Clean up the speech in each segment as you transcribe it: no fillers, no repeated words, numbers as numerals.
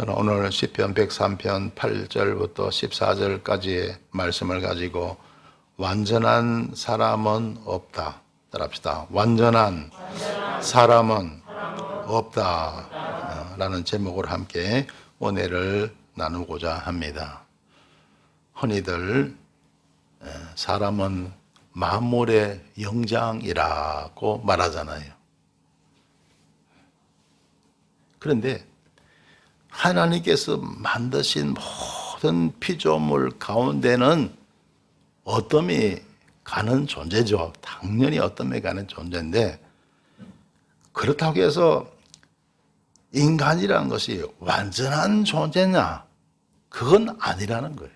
저는 오늘 시편 103편 8절부터 14절까지의 말씀을 가지고 완전한 사람은 없다. 따라합시다. 완전한 사람은 없다. 라는 제목으로 함께 은혜를 나누고자 합니다. 흔히들 사람은 만물의 영장이라고 말하잖아요. 그런데 하나님께서 만드신 모든 피조물 가운데는 어둠이 가는 존재죠. 당연히 어둠이 가는 존재인데, 그렇다고 해서 인간이라는 것이 완전한 존재냐? 그건 아니라는 거예요.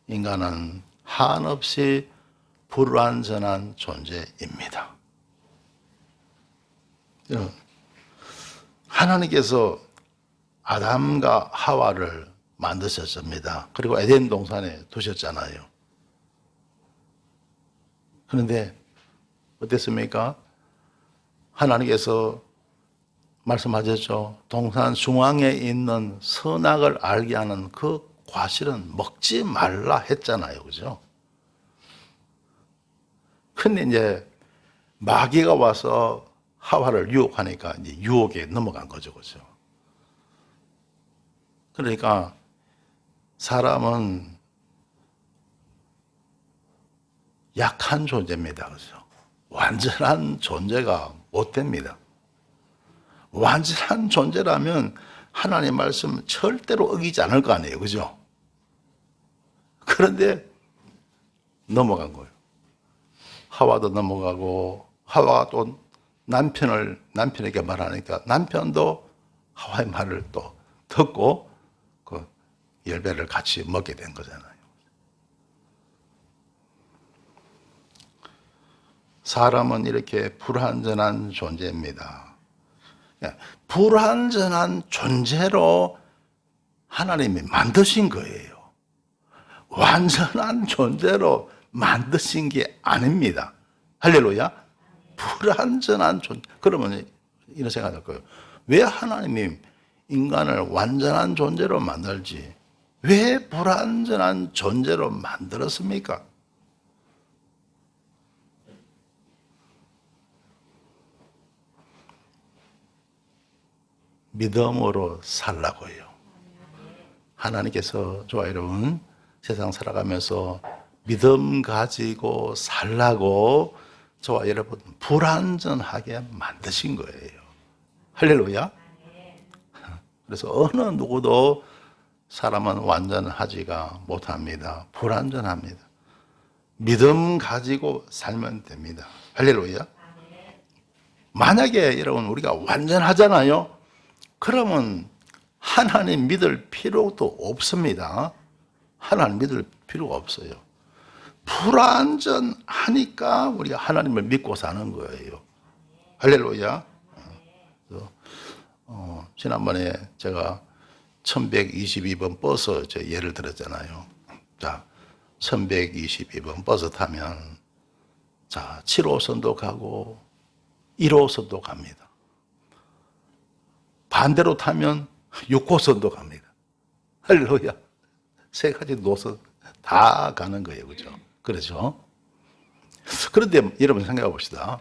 인간은 한없이 불완전한 존재입니다. 하나님께서 아담과 하와를 만드셨습니다. 그리고 에덴 동산에 두셨잖아요. 그런데 어땠습니까? 하나님께서 말씀하셨죠. 동산 중앙에 있는 선악을 알게 하는 그 과실은 먹지 말라 했잖아요. 그죠? 근데 이제 마귀가 와서 하와를 유혹하니까 이제 유혹에 넘어간 거죠. 그죠? 그러니까 사람은 약한 존재입니다. 그죠? 완전한 존재가 못 됩니다. 완전한 존재라면 하나님의 말씀 절대로 어기지 않을 거 아니에요. 그죠? 그런데 넘어간 거예요. 하와도 넘어가고, 하와가 또 남편에게 말하니까 남편도 하와의 말을 또 듣고 그 열매를 같이 먹게 된 거잖아요. 사람은 이렇게 불완전한 존재입니다. 불완전한 존재로 하나님이 만드신 거예요. 완전한 존재로 만드신 게 아닙니다. 할렐루야. 불완전한 존재. 그러면 이런 생각할 거예요. 왜 하나님이 인간을 완전한 존재로 만들지? 왜 불완전한 존재로 만들었습니까? 믿음으로 살라고요. 하나님께서 저와 여러분 세상 살아가면서 믿음 가지고 살라고 저와 여러분 불완전하게 만드신 거예요. 할렐루야. 그래서 어느 누구도 사람은 완전하지가 못합니다. 불완전합니다. 믿음 가지고 살면 됩니다. 할렐루야. 만약에 여러분 우리가 완전하잖아요. 그러면 하나님 믿을 필요도 없습니다. 하나님 믿을 필요가 없어요. 불완전하니까 우리가 하나님을 믿고 사는 거예요. 할렐루야. 지난번에 제가 1122번 버스 예를 들었잖아요. 자, 1122번 버스 타면 자, 7호선도 가고 1호선도 갑니다. 반대로 타면 6호선도 갑니다. 할렐루야. 세 가지 노선 다 가는 거예요. 그죠? 그렇죠? 그런데 여러분 생각해 봅시다.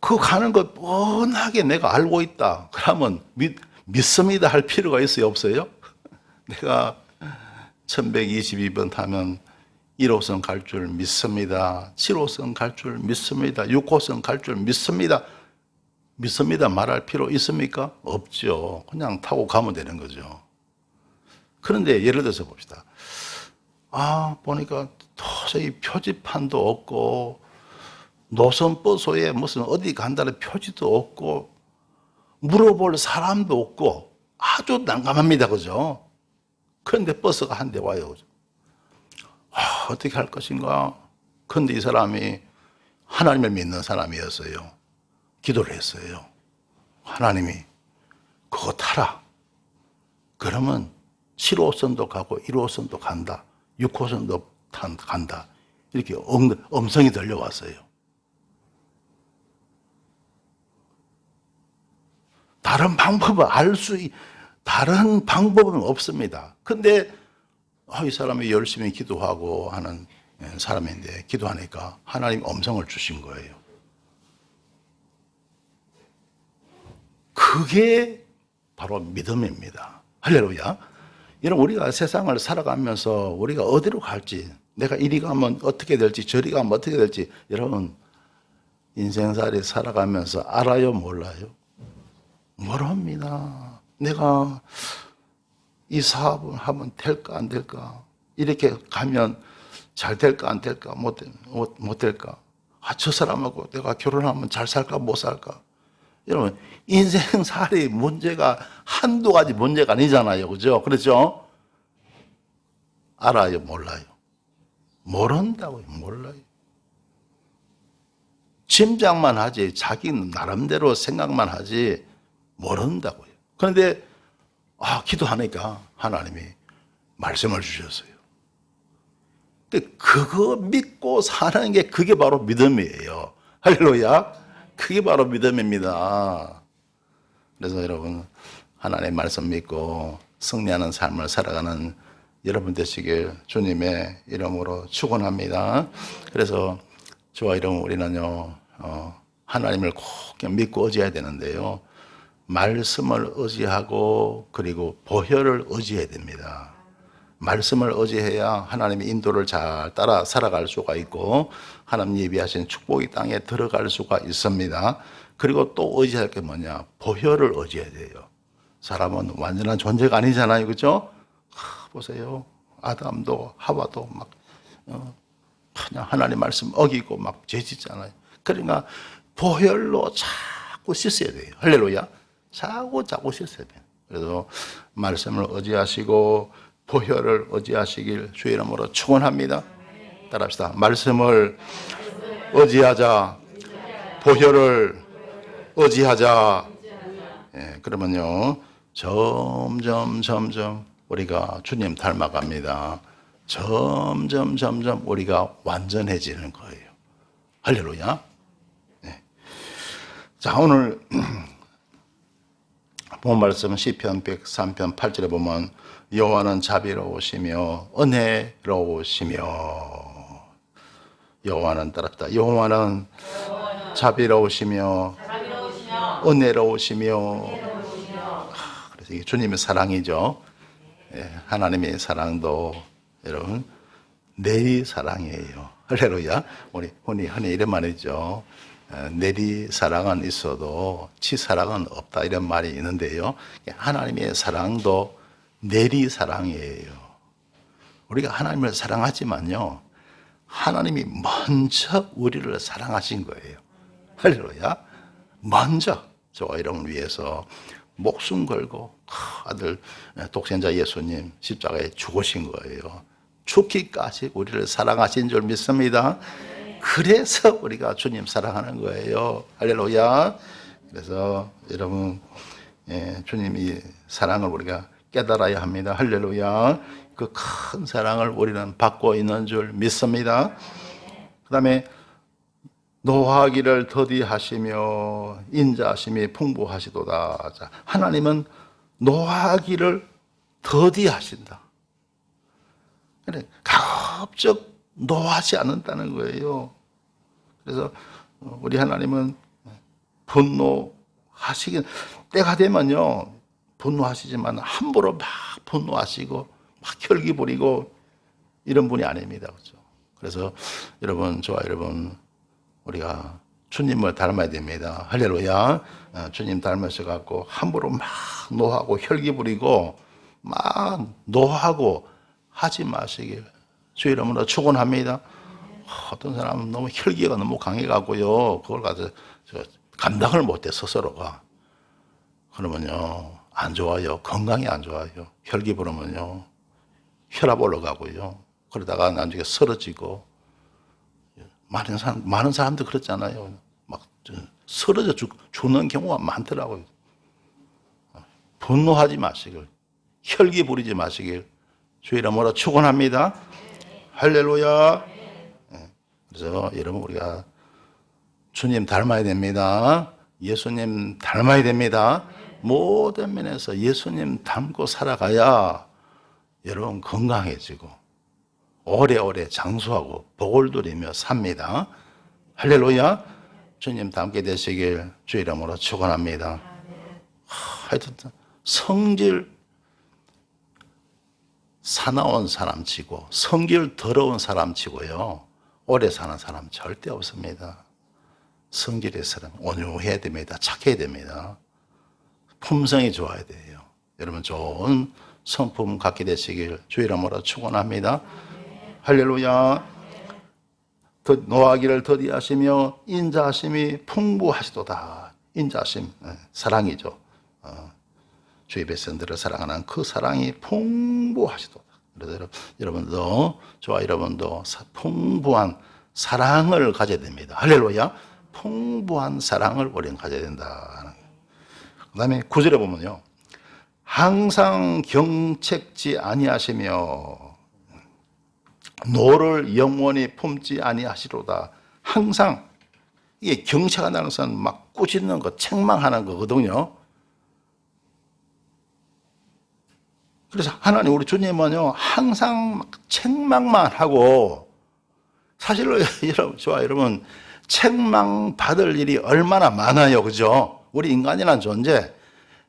그 가는 것 뻔하게 내가 알고 있다. 그러면 믿습니다 할 필요가 있어요? 없어요? 내가 1122번 타면 1호선 갈 줄 믿습니다. 7호선 갈 줄 믿습니다. 6호선 갈 줄 믿습니다. 믿습니다 말할 필요 있습니까? 없죠. 그냥 타고 가면 되는 거죠. 그런데 예를 들어서 봅시다. 보니까 도저히 표지판도 없고 노선버스에 무슨 어디 간다는 표지도 없고 물어볼 사람도 없고 아주 난감합니다. 그죠? 그런데 버스가 한 대 와요. 어떻게 할 것인가? 그런데 이 사람이 하나님을 믿는 사람이었어요. 기도를 했어요. 하나님이 그거 타라. 그러면 7호선도 가고 1호선도 간다. 6호선도 간다. 이렇게 음성이 들려왔어요. 다른 방법은 없습니다. 근데 이 사람이 열심히 기도하고 하는 사람인데 기도하니까 하나님 음성을 주신 거예요. 그게 바로 믿음입니다. 할렐루야. 여러분, 우리가 세상을 살아가면서 우리가 어디로 갈지, 내가 이리 가면 어떻게 될지 저리 가면 어떻게 될지, 여러분 인생살이 살아가면서 알아요, 몰라요? 모릅니다. 내가 이 사업을 하면 될까 안 될까, 이렇게 가면 잘 될까 안 될까, 못 될까, 저 사람하고 내가 결혼하면 잘 살까 못 살까. 여러분, 인생살이 문제가 한두 가지 문제가 아니잖아요. 그죠? 그렇죠? 알아요, 몰라요? 모른다고요, 몰라요. 짐작만 하지, 자기 나름대로 생각만 하지, 모른다고요. 그런데, 기도하니까 하나님이 말씀을 주셨어요. 그거 믿고 사는 게 그게 바로 믿음이에요. 할렐루야. 그게 바로 믿음입니다. 그래서 여러분, 하나님의 말씀 믿고 승리하는 삶을 살아가는 여러분 되시길 주님의 이름으로 축원합니다. 그래서 저와 여러분, 우리는요, 하나님을 꼭 믿고 의지해야 되는데요, 말씀을 의지하고 그리고 보혈을 의지해야 됩니다. 말씀을 의지해야 하나님의 인도를 잘 따라 살아갈 수가 있고 하나님 예비하신 축복의 땅에 들어갈 수가 있습니다. 그리고 또 의지할 게 뭐냐? 보혈을 의지해야 돼요. 사람은 완전한 존재가 아니잖아요. 그렇죠? 보세요. 아담도 하와도 막 그냥 하나님 말씀 어기고 막 죄짓잖아요. 그러니까 보혈로 자꾸 씻어야 돼요. 할렐루야. 자꾸 씻어야 돼요. 그래서 말씀을 의지하시고 보혈을 의지하시길 주의 이름으로 축원합니다. 따라합시다. 말씀을 의지하자. 보혈을 의지하자. 그러면요, 점점 우리가 주님 닮아갑니다. 점점 우리가 완전해지는 거예요. 할렐루야. 자, 오늘 본 말씀 시편 103편 8절에 보면 여호와는 자비로우시며 은혜로우시며, 여호와는 따랐다. 여호와는 자비로우시며 은혜로우시며. 그래서 이게 주님의 사랑이죠. 하나님의 사랑도 여러분 내리 사랑이에요. 할렐루야. 우리 흔히 이런 말이죠. 내리 사랑은 있어도 치 사랑은 없다, 이런 말이 있는데요, 하나님의 사랑도 내리 사랑이에요. 우리가 하나님을 사랑하지만요, 하나님이 먼저 우리를 사랑하신 거예요. 할렐루야. 먼저 저와 여러분을 위해서 목숨 걸고 아들 독생자 예수님 십자가에 죽으신 거예요. 죽기까지 우리를 사랑하신 줄 믿습니다. 그래서 우리가 주님 사랑하는 거예요. 할렐루야. 그래서 여러분, 주님이 사랑을 우리가 깨달아야 합니다. 할렐루야. 그 큰 사랑을 우리는 받고 있는 줄 믿습니다. 그 다음에 노하기를 더디하시며 인자하심이 풍부하시도다. 하나님은 노하기를 더디하신다. 가급적 노하지 않는다는 거예요. 그래서 우리 하나님은 분노하시긴, 때가 되면요 분노하시지만 함부로 막 분노하시고 막 혈기 부리고 이런 분이 아닙니다. 그렇죠? 그래서 여러분, 저와 여러분, 우리가 주님을 닮아야 됩니다. 할렐루야. 주님 닮으셔 갖고 함부로 막 노하고 혈기 부리고 막 노하고 하지 마시길 주의 이름으로 축원합니다. 어떤 사람은 너무 혈기가 너무 강해가고요, 그걸 가서 감당을 못해 스스로가. 그러면요 안 좋아요. 건강이 안 좋아요. 혈기 부르면요 혈압 올라가고요, 그러다가 나중에 쓰러지고. 많은 사람들 그렇잖아요. 막 쓰러져 죽는 경우가 많더라고요. 분노하지 마시길, 혈기 부리지 마시길 주의 이름으로 축원합니다. 할렐루야. 그래서 여러분, 우리가 주님 닮아야 됩니다. 예수님 닮아야 됩니다. 모든 면에서 예수님 닮고 살아가야 여러분 건강해지고 오래오래 장수하고 복을 누리며 삽니다. 할렐루야. 주님 닮게 되시길 주 이름으로 축원합니다. 하여튼 성질 사나운 사람치고 성질 더러운 사람치고요, 오래 사는 사람 절대 없습니다. 성질의 사람 온유해야 됩니다. 착해야 됩니다. 품성이 좋아야 돼요. 여러분 좋은 성품 갖게 되시길 주 이름으로 축원합니다. 할렐루야. 노하기를 더디하시며 인자하심이 풍부하시도다. 인자하심, 사랑이죠. 주의 백성들을 사랑하는 그 사랑이 풍부하시도다. 그래서 여러분도, 저와 여러분도 풍부한 사랑을 가져야 됩니다. 할렐루야. 풍부한 사랑을 우리는 가져야 된다. 그 다음에 9절에 보면요, 항상 경책지 아니하시며 노를 영원히 품지 아니하시로다. 항상, 이게 경책한다는 것은 막 꾸짖는 거, 책망하는 거거든요. 그래서 하나님, 우리 주님은요, 항상 막 책망만 하고, 사실로 여러분, 저와 여러분, 책망 받을 일이 얼마나 많아요. 그죠? 우리 인간이라는 존재,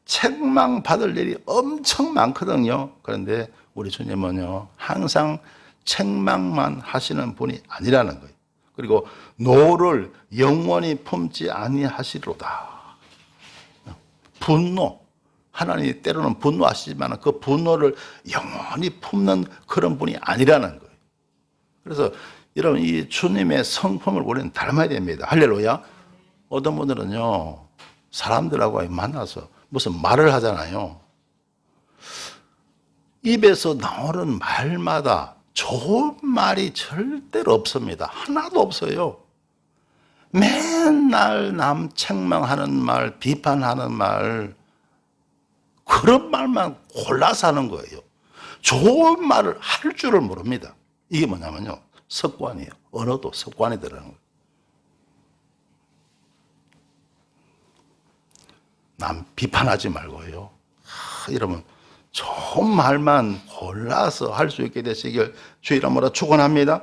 책망 받을 일이 엄청 많거든요. 그런데 우리 주님은요, 항상 책망만 하시는 분이 아니라는 거예요. 그리고 노를 영원히 품지 아니하시로다. 분노, 하나님이 때로는 분노하시지만 그 분노를 영원히 품는 그런 분이 아니라는 거예요. 그래서 여러분, 이 주님의 성품을 우리는 닮아야 됩니다. 할렐루야. 어떤 분들은요, 사람들하고 만나서 무슨 말을 하잖아요. 입에서 나오는 말마다 좋은 말이 절대로 없습니다. 하나도 없어요. 맨날 남 책망하는 말, 비판하는 말, 그런 말만 골라서 하는 거예요. 좋은 말을 할 줄을 모릅니다. 이게 뭐냐면요, 습관이에요. 언어도 습관이 들어가는 거예요. 남 비판하지 말고요, 여러분 좋은 말만 골라서 할 수 있게 되시길 주 이름으로 축원합니다.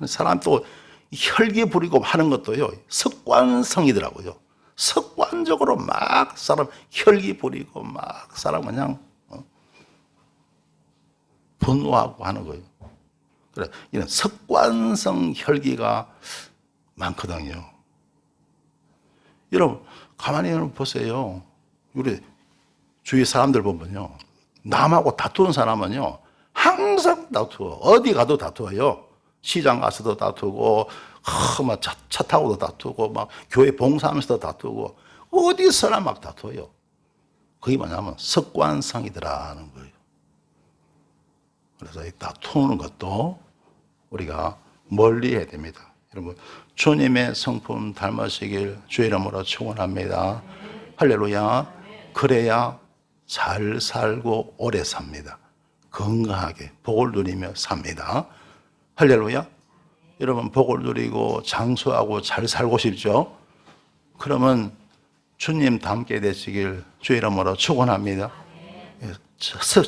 사람 또 혈기 부리고 하는 것도요, 습관성이더라고요. 습관적으로 막 사람 혈기 부리고 막 사람 그냥 분노하고 하는 거예요. 그래, 이런 습관성 혈기가 많거든요. 여러분 가만히 보세요. 우리 주위 사람들 보면요, 남하고 다투는 사람은요, 항상 다투어. 어디 가도 다투어요. 시장 가서도 다투고, 막 차 타고도 다투고, 막 교회 봉사하면서도 다투고, 어디서나 막 다투어요. 그게 뭐냐면 습관성이더라는 거예요. 그래서 이 다투는 것도 우리가 멀리 해야 됩니다. 여러분, 주님의 성품 닮으시길 주 이름으로 축원합니다. 할렐루야. 그래야 잘 살고 오래 삽니다. 건강하게 복을 누리며 삽니다. 할렐루야. 여러분, 복을 누리고 장수하고 잘 살고 싶죠? 그러면 주님 닮게 되시길 주 이름으로 축원합니다.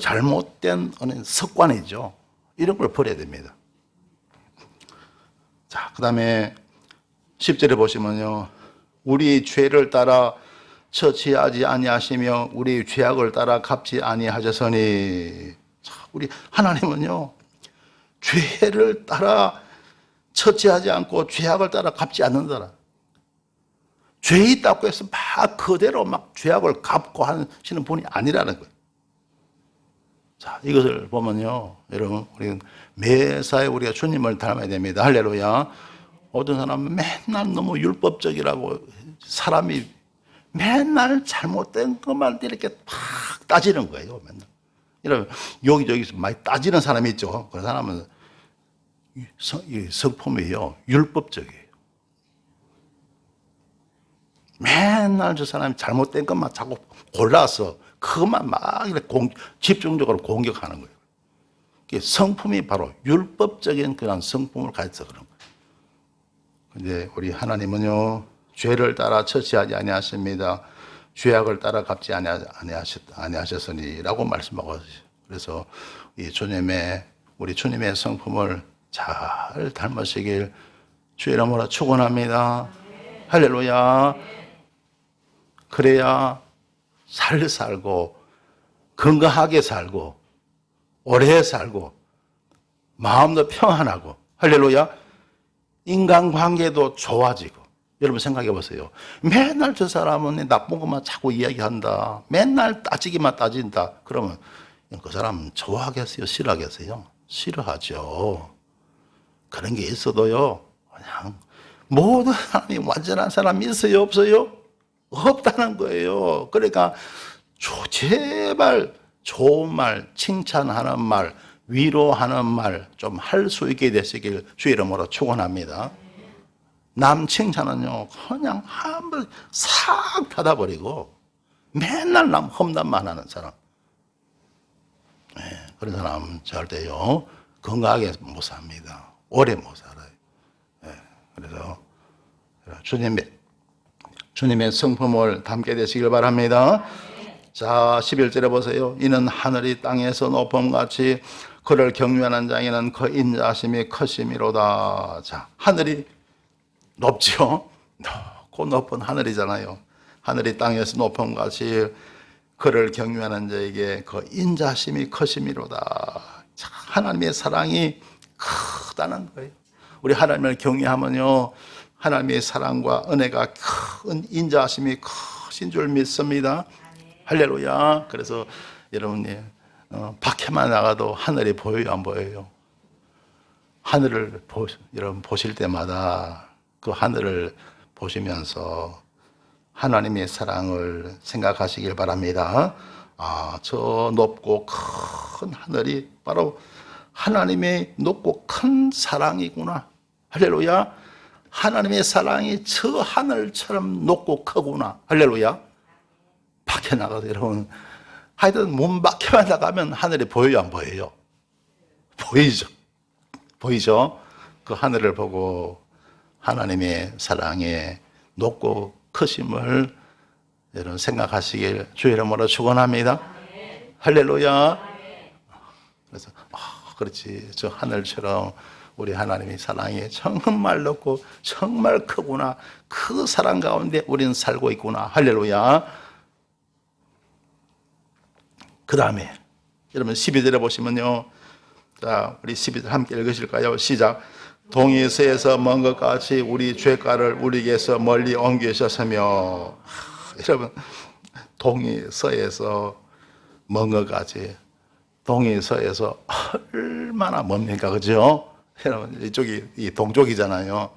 잘못된 습관이죠. 이런 걸 버려야 됩니다. 자, 그 다음에 10절에 보시면요, 우리 죄를 따라 처치하지 아니하시며 우리 죄악을 따라 갚지 아니하셨으니. 우리 하나님은요, 죄를 따라 처치하지 않고 죄악을 따라 갚지 않는다. 죄 있다고 해서 막 그대로 막 죄악을 갚고 하시는 분이 아니라는 거예요. 자, 이것을 보면요, 여러분, 우리는 매사에 우리가 주님을 닮아야 됩니다. 할렐루야. 어떤 사람은 맨날 너무 율법적이라고, 사람이 맨날 잘못된 것만 이렇게 팍 따지는 거예요. 맨날. 이런 여기저기서 많이 따지는 사람이 있죠. 그 사람은 성품이요, 율법적이에요. 맨날 저 사람이 잘못된 것만 자꾸 골라서 그것만 막 이렇게 집중적으로 공격하는 거예요. 성품이 바로 율법적인 그런 성품을 가져서 그런 거예요. 근데 우리 하나님은요, 죄를 따라 처치하지 아니하십니다. 죄악을 따라 갚지 아니하셨으니라고 말씀하고 하시죠. 그래서 이 주님의 우리 주님의 성품을 잘 닮으시길 주의 이름으로 축원합니다. 할렐루야. 그래야 잘 살고 건강하게 살고 오래 살고 마음도 평안하고 할렐루야. 인간관계도 좋아지고. 여러분 생각해 보세요. 맨날 저 사람은 나쁜 것만 자꾸 이야기한다. 맨날 따지기만 따진다. 그러면 그 사람 좋아하겠어요? 싫어하겠어요? 싫어하죠. 그런 게 있어도요. 그냥 모든 사람이 완전한 사람이 있어요? 없어요? 없다는 거예요. 그러니까 제발 좋은 말, 칭찬하는 말, 위로하는 말 좀 할 수 있게 되시길 주의 이름으로 축원합니다. 남 칭찬은요 그냥 한번 싹 닫아버리고 맨날 남 험담만 하는 사람, 그런 사람 절대요 건강하게 못 삽니다. 오래 못 살아요. 그래서 주님의 성품을 담게 되시길 바랍니다. 자, 11절에 보세요. 이는 하늘이 땅에서 높음같이 그를 경외하는 자에게는 그 인자심이 크심이로다. 자, 하늘이 높죠? 높고 높은 하늘이잖아요. 하늘이 땅에서 높음같이 그를 경외하는 자에게 그 인자심이 크심이로다. 자, 하나님의 사랑이 크다는 거예요. 우리 하나님을 경외하면요 하나님의 사랑과 은혜가 큰 인자심이 크신 줄 믿습니다. 할렐루야. 그래서 여러분이 밖에만 나가도 하늘이 보여요, 안 보여요? 하늘을 여러분 보실 때마다 그 하늘을 보시면서 하나님의 사랑을 생각하시길 바랍니다. 아, 저 높고 큰 하늘이 바로 하나님의 높고 큰 사랑이구나. 할렐루야. 하나님의 사랑이 저 하늘처럼 높고 크구나. 할렐루야. 밖에 나가서 여러분 하여튼 문 밖에만 나가면 하늘이 보여요, 안 보여요? 보이죠. 보이죠? 그 하늘을 보고 하나님의 사랑의 높고 크심을 여러분 생각하시길 주의 이름으로 축원합니다. 할렐루야. 그래서 그렇지, 저 하늘처럼 우리 하나님의 사랑이 정말 높고 정말 크구나. 그 사랑 가운데 우리는 살고 있구나. 할렐루야. 그 다음에 여러분 12절에 보시면요, 자, 우리 12절 함께 읽으실까요? 시작. 동이서에서 먼 것 같이 우리 죄가를 우리에게서 멀리 옮기셨으며. 여러분 동이서에서 먼 것 같이, 동이서에서 얼마나 멉니까, 그죠? 여러분 이쪽이 이 동쪽이잖아요.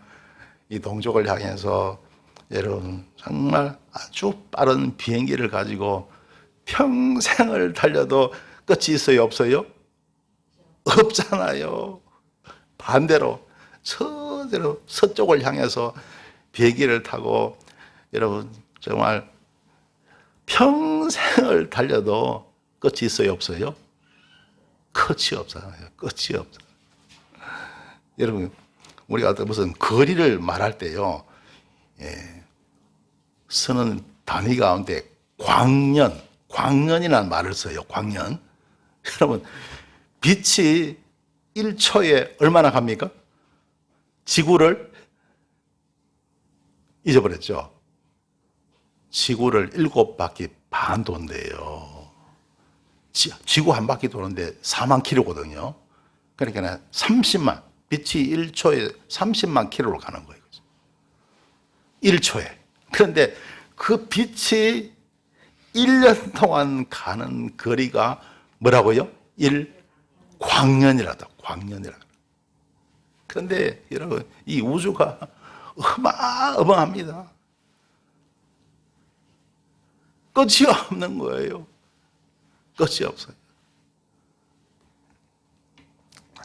이 동쪽을 향해서 여러분 정말 아주 빠른 비행기를 가지고 평생을 달려도 끝이 있어요, 없어요? 없잖아요. 반대로 저대로 서쪽을 향해서 비행기를 타고 여러분 정말 평생을 달려도 끝이 있어요, 없어요? 끝이 없잖아요. 끝이 없어요. 여러분 우리가 무슨 거리를 말할 때요, 쓰는 단위 가운데 광년이라는 말을 써요. 광년. 여러분 빛이 1초에 얼마나 갑니까? 지구를 잊어버렸죠. 지구를 7바퀴 반 돈대요. 지구 한 바퀴 도는데 4만 킬로거든요. 그러니까 30만, 빛이 1초에 30만 킬로로 가는 거예요. 1초에. 그런데 그 빛이 1년 동안 가는 거리가 뭐라고요? 1광년이라다. 광년이라. 그런데 여러분 이 우주가 어마어마합니다. 끝이 없는 거예요. 끝이 없어요.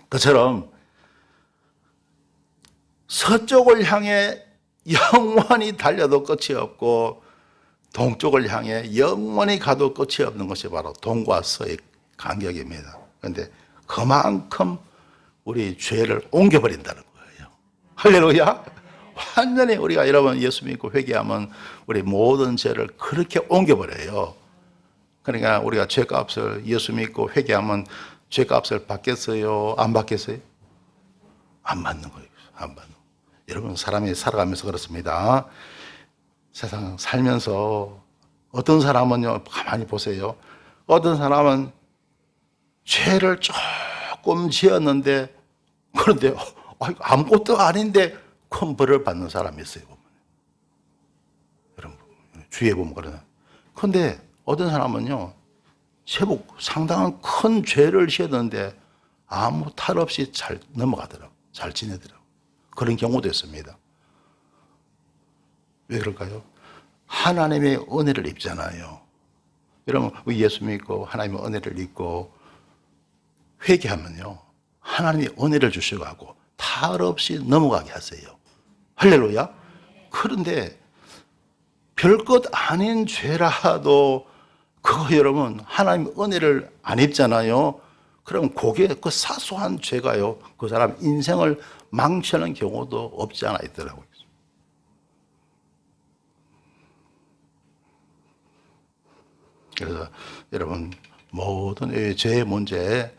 그처럼 서쪽을 향해 영원히 달려도 끝이 없고 동쪽을 향해 영원히 가도 끝이 없는 것이 바로 동과 서의 간격입니다. 그런데 그만큼 우리 죄를 옮겨버린다는 거예요. 할렐루야. 완전히 우리가 여러분 예수 믿고 회개하면 우리 모든 죄를 그렇게 옮겨버려요. 그러니까 우리가 죄값을 예수 믿고 회개하면 죄값을 받겠어요? 안 받겠어요? 안 받는 거예요. 안 받는 거예요. 여러분 사람이 살아가면서 그렇습니다. 세상 살면서 어떤 사람은요, 가만히 보세요. 어떤 사람은 죄를 조금 지었는데 그런데 아무것도 아닌데 큰 벌을 받는 사람이 있어요. 보면. 여러분 주위에 보면 그러나. 그런데 어떤 사람은요, 제법 상당한 큰 죄를 지었는데 아무 탈 없이 잘 넘어가더라고, 잘 지내더라고. 그런 경우도 있습니다. 왜 그럴까요? 하나님의 은혜를 입잖아요. 여러분 예수 믿고 하나님의 은혜를 믿고 회개하면요, 하나님이 은혜를 주셔가고 탈 없이 넘어가게 하세요. 할렐루야. 그런데 별것 아닌 죄라도 그거 여러분 하나님 은혜를 안 입잖아요. 그럼 그게 그 사소한 죄가요, 그 사람 인생을 망치는 경우도 없지 않아 있더라고요. 그래서 여러분 모든 죄의 문제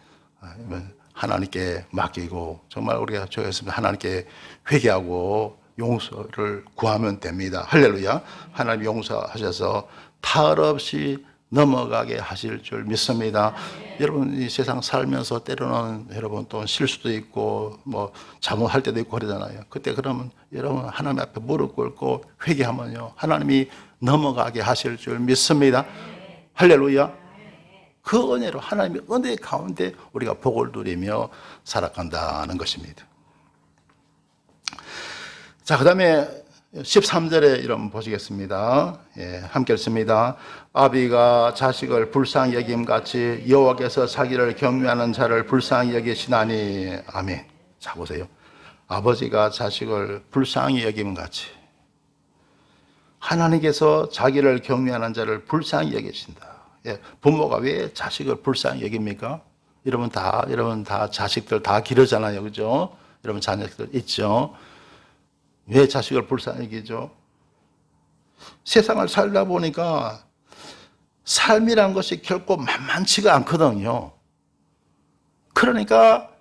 하나님께 맡기고 정말 우리가 죄였으면 하나님께 회개하고 용서를 구하면 됩니다. 할렐루야. 하나님 용서하셔서 탈 없이 넘어가게 하실 줄 믿습니다. 여러분 이 세상 살면서 때로는 여러분 또 실수도 있고 뭐 잘못할 때도 있고 그러잖아요. 그때 그러면 여러분 하나님 앞에 무릎 꿇고 회개하면요, 하나님이 넘어가게 하실 줄 믿습니다. 할렐루야. 그 은혜로 하나님의 은혜 가운데 우리가 복을 누리며 살아간다는 것입니다. 자, 그 다음에 13절에 이런 보시겠습니다. 예, 함께 읽습니다. 아비가 자식을 불쌍히 여김같이 여호와께서 자기를 경외하는 자를 불쌍히 여기시나니. 아멘. 자, 보세요. 아버지가 자식을 불쌍히 여김같이 하나님께서 자기를 경외하는 자를 불쌍히 여기신다. 예, 부모가 왜 자식을 불쌍히 여깁니까? 여러분 다 자식들 다 기르잖아요. 그죠? 여러분 자녀들 있죠? 왜 자식을 불쌍히 여기죠? 세상을 살다 보니까 삶이란 것이 결코 만만치가 않거든요. 그러니까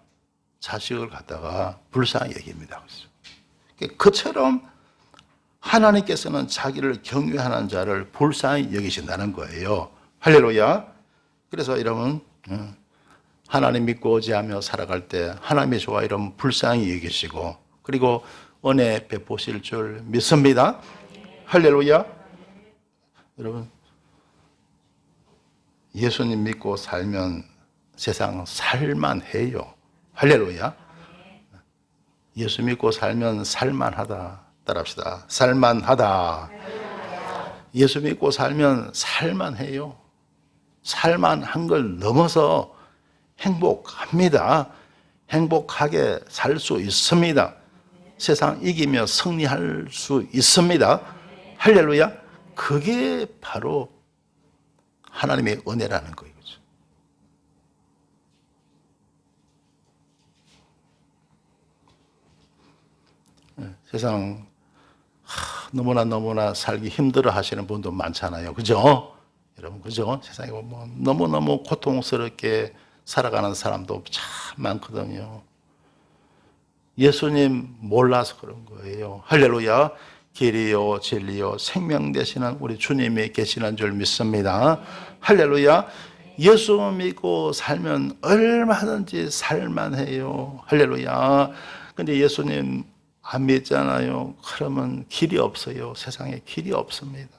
자식을 갖다가 불쌍히 여깁니다. 그처럼 하나님께서는 자기를 경외하는 자를 불쌍히 여기신다는 거예요. 할렐루야. 그래서 여러분 하나님 믿고 의지하며 살아갈 때 하나님의 좋아 이런 불쌍히 여기시고 그리고 은혜 베푸실 줄 믿습니다. 할렐루야. 여러분 예수님 믿고 살면 세상 살만해요. 할렐루야. 예수 믿고 살면 살만하다. 따라합시다. 살만하다. 예수 믿고 살면 살만해요. 살만한 걸 넘어서 행복합니다. 행복하게 살 수 있습니다. 세상 이기며 승리할 수 있습니다. 할렐루야. 그게 바로 하나님의 은혜라는 거예요. 세상 너무나 살기 힘들어 하시는 분도 많잖아요. 그죠? 여러분, 그죠? 세상에 뭐 너무너무 고통스럽게 살아가는 사람도 참 많거든요. 예수님 몰라서 그런 거예요. 할렐루야. 길이요 진리요 생명 되시는 우리 주님이 계시는 줄 믿습니다. 할렐루야. 예수 믿고 살면 얼마든지 살만해요. 할렐루야. 근데 예수님 안 믿잖아요. 그러면 길이 없어요. 세상에 길이 없습니다.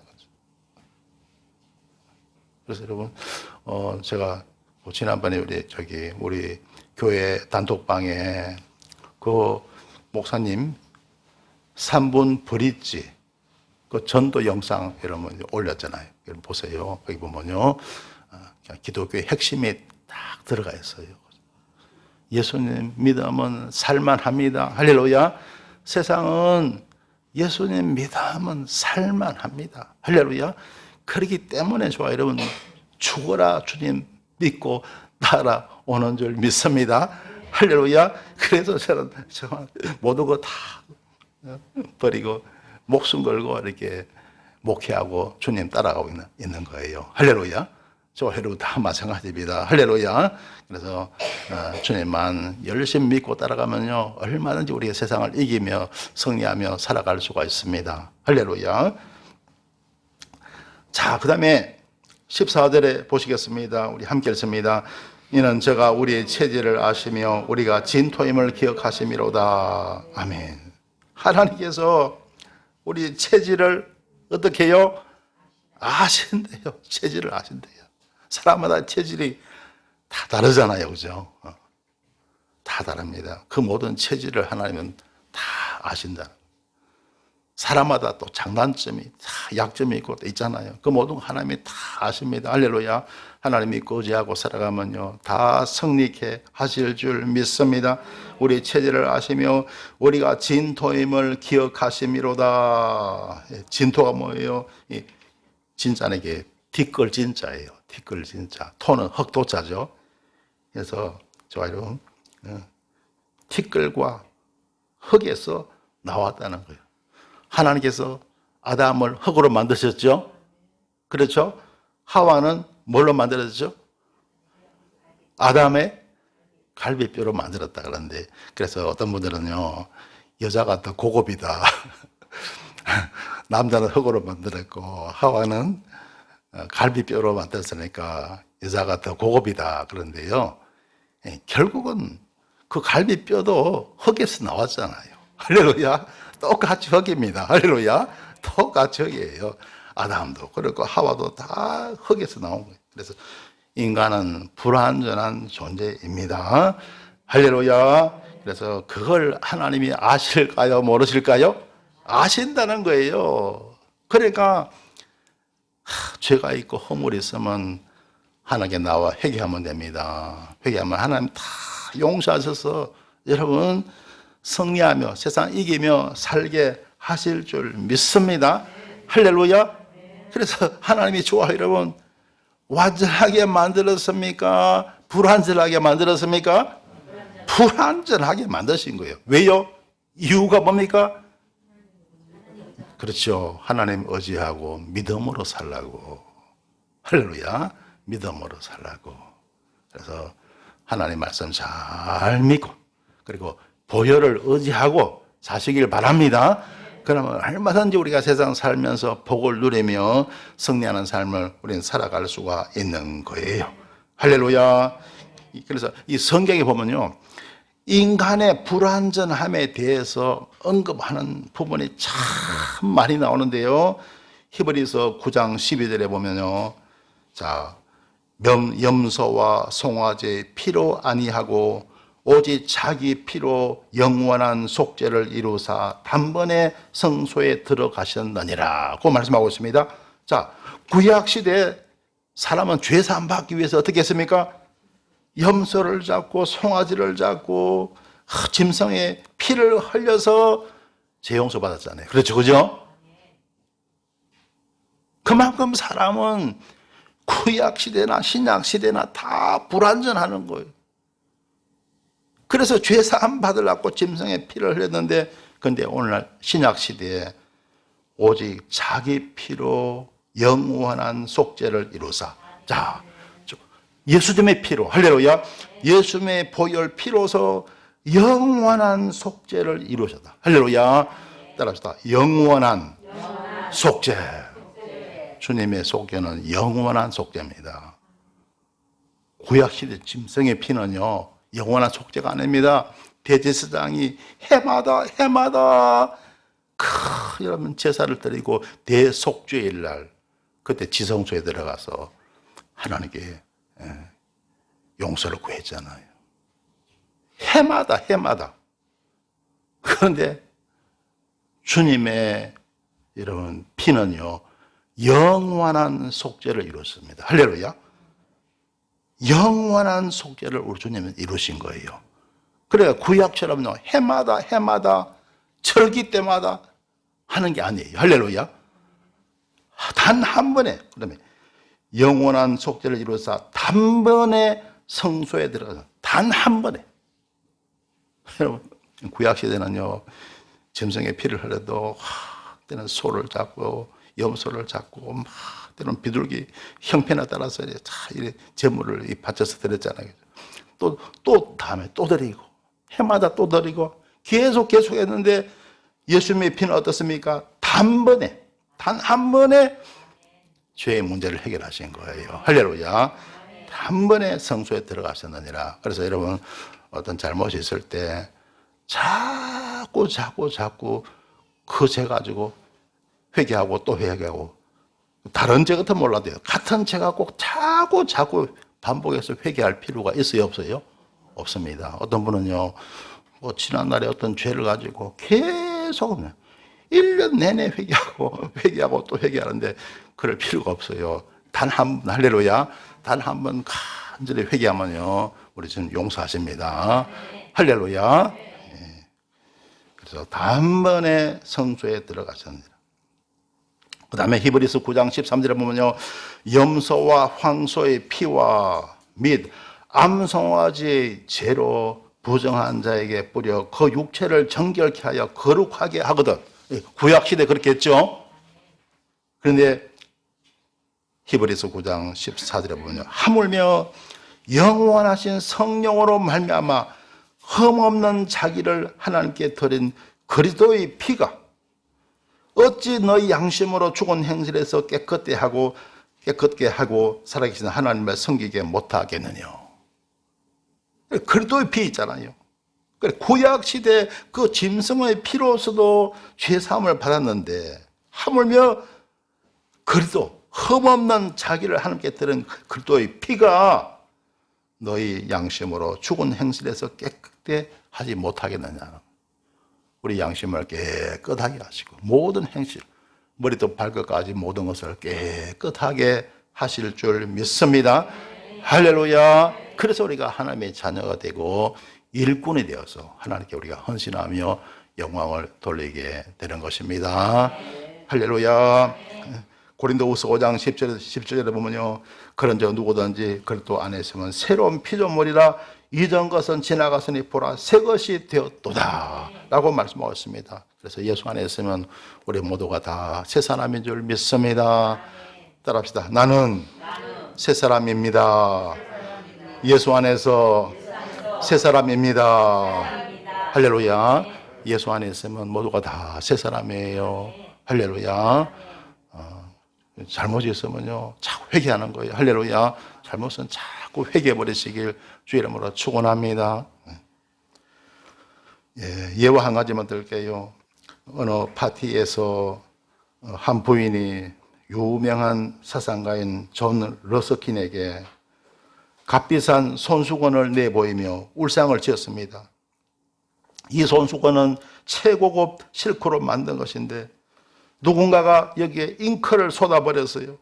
그래서 여러분, 제가 지난번에 우리 교회 단톡방에 그 목사님 3분 브릿지 그 전도 영상 여러분 올렸잖아요. 여러분 보세요. 거기 보면요, 기독교의 핵심이 딱 들어가 있어요. 예수님 믿으면 살만합니다. 할렐루야. 세상은 예수님 믿으면 살만합니다. 할렐루야. 그렇기 때문에 좋아요. 여러분 죽어라 주님 믿고 따라오는 줄 믿습니다. 할렐루야. 그래서 저는 정말 모든 거 다 버리고 목숨 걸고 이렇게 목회하고 주님 따라가고 있는 거예요. 할렐루야. 저 할렐루야 다 마찬가지입니다. 할렐루야. 그래서 주님만 열심히 믿고 따라가면요 얼마든지 우리가 세상을 이기며 승리하며 살아갈 수가 있습니다. 할렐루야. 자, 그 다음에 14절에 보시겠습니다. 우리 함께 읽습니다. 이는 저가 우리의 체질을 아시며 우리가 진토임을 기억하심이로다. 아멘. 하나님께서 우리 체질을 어떻게 해요? 아신대요. 체질을 아신대요. 사람마다 체질이 다 다르잖아요. 그죠? 다 다릅니다. 그 모든 체질을 하나님은 다 아신다. 사람마다 또 장단점이 다 약점이 있고 또 있잖아요. 그 모든 하나님이 다 아십니다. 할렐루야. 하나님이 의지하고 살아가면요 다 승리케 하실 줄 믿습니다. 우리 체질을 아시며 우리가 진토임을 기억하심이로다. 진토가 뭐예요? 진짜는 이게 티끌 진짜예요. 티끌 진짜. 토는 흑토자죠. 그래서 좋아요. 티끌과 흙에서 나왔다는 거예요. 하나님께서 아담을 흙으로 만드셨죠? 그렇죠? 하와는 뭘로 만들어졌죠? 아담의 갈비뼈로 만들었다 그러는데, 그래서 어떤 분들은요, 여자가 더 고급이다. 남자는 흙으로 만들었고, 하와는 갈비뼈로 만들었으니까 여자가 더 고급이다. 그런데요, 결국은 그 갈비뼈도 흙에서 나왔잖아요. 할렐루야. 똑같이 흙입니다. 할렐루야. 똑같이 흙이에요. 아담도 그렇고 하와도 다 흙에서 나온 거예요. 그래서 인간은 불완전한 존재입니다. 할렐루야. 그래서 그걸 하나님이 아실까요? 모르실까요? 아신다는 거예요. 그러니까 죄가 있고 허물이 있으면 하나님께 나와 회개하면 됩니다. 회개하면 하나님 다 용서하셔서 여러분 승리하며 세상 이기며 살게 하실 줄 믿습니다. 할렐루야. 그래서 하나님이 좋아 여러분 완전하게 만들었습니까? 불완전하게 만들었습니까? 불완전하게 만드신 거예요. 왜요? 이유가 뭡니까? 그렇죠. 하나님 의지하고 믿음으로 살라고. 할렐루야. 믿음으로 살라고. 그래서 하나님 말씀 잘 믿고 그리고 보혈을 의지하고 사시길 바랍니다. 그러면 얼마든지 우리가 세상 살면서 복을 누리며 승리하는 삶을 우리는 살아갈 수가 있는 거예요. 할렐루야. 그래서 이 성경에 보면요, 인간의 불완전함에 대해서 언급하는 부분이 참 많이 나오는데요. 히브리서 9장 12절에 보면요, 자, 염소와 송아지의 피로 아니하고 오직 자기 피로 영원한 속죄를 이루사 단번에 성소에 들어가셨느니라 고 말씀하고 있습니다. 자, 구약시대 사람은 죄사함 받기 위해서 어떻게 했습니까? 염소를 잡고 송아지를 잡고 짐승의 피를 흘려서 죄 용서 받았잖아요. 그렇죠, 그죠? 그만큼 사람은 구약시대나 신약시대나 다 불완전하는 거예요. 그래서 죄사함 받으려고 짐승의 피를 흘렸는데, 근데 오늘날 신약시대에 오직 자기 피로 영원한 속죄를 이루사. 자, 예수님의 피로, 할렐루야. 예수님의 보혈 피로서 영원한 속죄를 이루셨다. 할렐루야. 따라합시다. 영원한 속죄. 주님의 속죄는 영원한 속죄입니다. 구약시대 짐승의 피는요, 영원한 속죄가 아닙니다. 대제사장이 해마다 여러분 제사를 드리고 대속죄일 날 그때 지성소에 들어가서 하나님께 용서를 구했잖아요. 해마다. 그런데 주님의 여러분 피는요, 영원한 속죄를 이뤘습니다. 할렐루야. 영원한 속죄를 우리 주님은 이루신 거예요. 그래야 구약처럼요, 해마다 절기 때마다 하는 게 아니에요. 할렐루야. 단 한 번에, 그다음에 영원한 속죄를 이루사 단번에 성소에 들어가서 단 한 번에. 여러분, 구약시대는요, 짐승의 피를 흘려도 때는 소를 잡고 염소를 잡고 막 때는 비둘기 형편에 따라서 이제 제물을 바쳐서 드렸잖아요. 또 다음에 또 드리고 해마다 또 드리고 계속 했는데 예수님의 피는 어떻습니까? 단 한 번에 죄의 문제를 해결하신 거예요. 할렐루야. 한 번에 성소에 들어가셨느니라. 그래서 여러분 어떤 잘못이 있을 때 자꾸 그 죄 가지고 회개하고 또 회개하고 다른 죄 같은 몰라도요. 같은 죄 갖고 자꾸 반복해서 회개할 필요가 있어요, 없어요? 없습니다. 어떤 분은요, 뭐 지난날에 어떤 죄를 가지고 계속 1년 내내 회개하고 또 회개하는데 그럴 필요가 없어요. 단 한 번, 할렐루야. 단 한 번 간절히 회개하면요, 우리 지금 용서하십니다. 할렐루야. 그래서 단번에 성소에 들어가셨습니다. 그 다음에 히브리서 9장 13절에 보면요, 염소와 황소의 피와 및 암송아지의 죄로 부정한 자에게 뿌려 그 육체를 정결케 하여 거룩하게 하거든. 구약시대 그렇게 했죠. 그런데 히브리서 9장 14절에 보면요, 하물며 영원하신 성령으로 말미암아 흠없는 자기를 하나님께 드린 그리스도의 피가 어찌 너희 양심으로 죽은 행실에서 깨끗게 하고 살아계신 하나님을 섬기게 못하겠느냐. 그리스도의 피 있잖아요. 구약시대 그 짐승의 피로서도 죄사함을 받았는데 하물며 그리스도 흠없는 자기를 하나님께 드린 그리스도의 피가 너희 양심으로 죽은 행실에서 깨끗게 하지 못하겠느냐. 우리 양심을 깨끗하게 하시고 모든 행실, 머리도 발끝까지 모든 것을 깨끗하게 하실 줄 믿습니다. 할렐루야. 그래서 우리가 하나님의 자녀가 되고 일꾼이 되어서 하나님께 우리가 헌신하며 영광을 돌리게 되는 것입니다. 할렐루야. 고린도후서 5장 10절에 보면요, 그런저 누구든지 그리스도 안에 있으면 새로운 피조물이라 이전 것은 지나갔으니 보라 새 것이 되었도다 라고 말씀하셨습니다. 그래서 예수 안에 있으면 우리 모두가 다 새 사람인 줄 믿습니다. 따라합시다. 나는 새 사람입니다. 예수 안에서 새 사람입니다. 할렐루야. 예수 안에 있으면 모두가 다 새 사람이에요. 할렐루야. 잘못이 있으면요, 자꾸 회개하는 거예요. 할렐루야. 잘못은 자꾸 회개해버리시길 주의 이름으로 축원합니다. 예화 한 가지만 들게요. 어느 파티에서 한 부인이 유명한 사상가인 존 러스킨에게 값비싼 손수건을 내보이며 울상을 지었습니다. 이 손수건은 최고급 실크로 만든 것인데 누군가가 여기에 잉크를 쏟아버렸어요.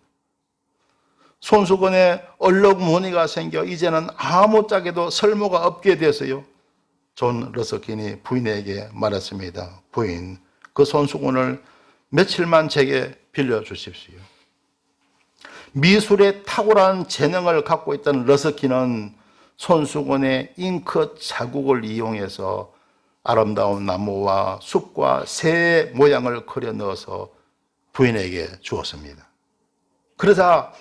손수건에 얼룩 무늬가 생겨 이제는 아무짝에도 설모가 없게 됐어요. 존 러스킨이 부인에게 말했습니다. 부인, 그 손수건을 며칠만 제게 빌려주십시오. 미술에 탁월한 재능을 갖고 있던 러스킨은 손수건에 잉크 자국을 이용해서 아름다운 나무와 숲과 새의 모양을 그려 넣어서 부인에게 주었습니다. 그러자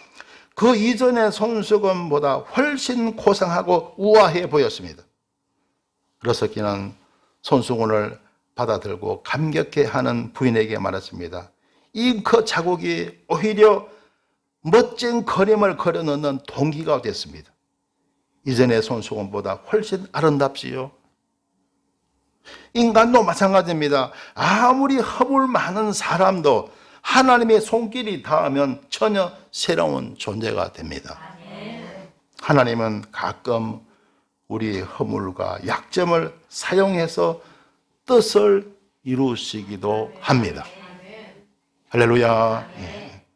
그 이전의 손수건보다 훨씬 고상하고 우아해 보였습니다. 러스킨은 손수건을 받아들고 감격해하는 부인에게 말했습니다. 잉크 자국이 오히려 멋진 그림을 그려 넣는 동기가 됐습니다. 이전의 손수건보다 훨씬 아름답지요. 인간도 마찬가지입니다. 아무리 허물 많은 사람도 하나님의 손길이 닿으면 전혀 새로운 존재가 됩니다. 하나님은 가끔 우리 허물과 약점을 사용해서 뜻을 이루시기도 합니다. 할렐루야.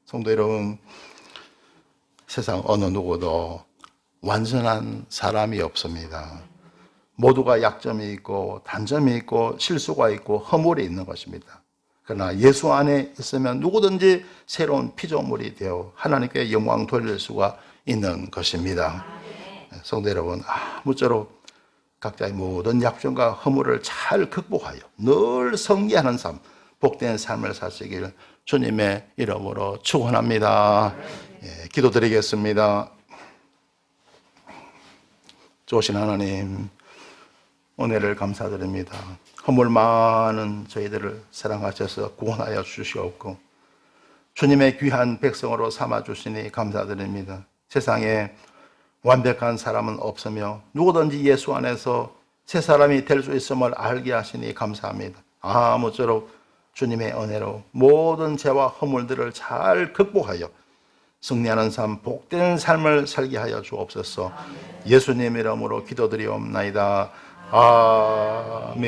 성도 여러분, 세상 어느 누구도 완전한 사람이 없습니다. 모두가 약점이 있고 단점이 있고 실수가 있고 허물이 있는 것입니다. 그러나 예수 안에 있으면 누구든지 새로운 피조물이 되어 하나님께 영광 돌릴 수가 있는 것입니다. 성도 여러분, 아무쪼록 각자의 모든 약점과 허물을 잘 극복하여 늘 승리하는 삶, 복된 삶을 사시길 주님의 이름으로 축원합니다. 예, 기도드리겠습니다. 좋으신 하나님, 은혜를 감사드립니다. 허물 많은 저희들을 사랑하셔서 구원하여 주시옵고 주님의 귀한 백성으로 삼아주시니 감사드립니다. 세상에 완벽한 사람은 없으며 누구든지 예수 안에서 새 사람이 될 수 있음을 알게 하시니 감사합니다. 아무쪼록 주님의 은혜로 모든 죄와 허물들을 잘 극복하여 승리하는 삶, 복된 삶을 살게 하여 주옵소서. 예수님 이름으로 기도드리옵나이다. 아멘.